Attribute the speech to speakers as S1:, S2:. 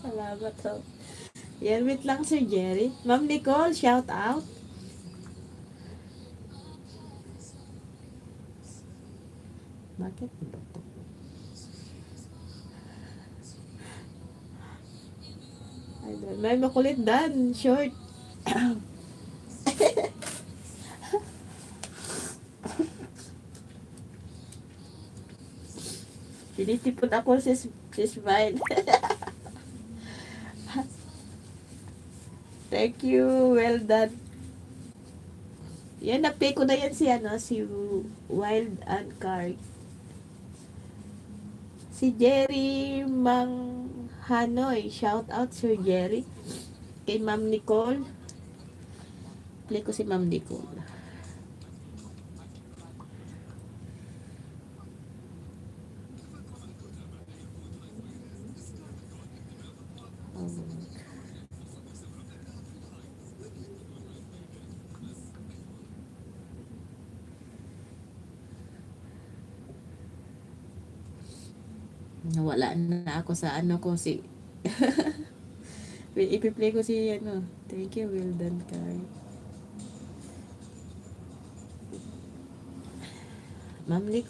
S1: Salamat ho. Yan, wait lang Sir Jerry. Ma'am Nicole, shout out. Bakit ba to? May makulit dan, short. Tinitipon ako si Smile. Thank you, well done. Yan, na-pay ko na yan si, si Wild and Car. Si Jerry Mang Hanoy. Shout out Sir Jerry. Kay Ma'am Nicole. Play ko si Ma'am Nicole. Nawala na ako sa ko si ipi-play ko si thank you, well done Kai. Ma'am Nicole.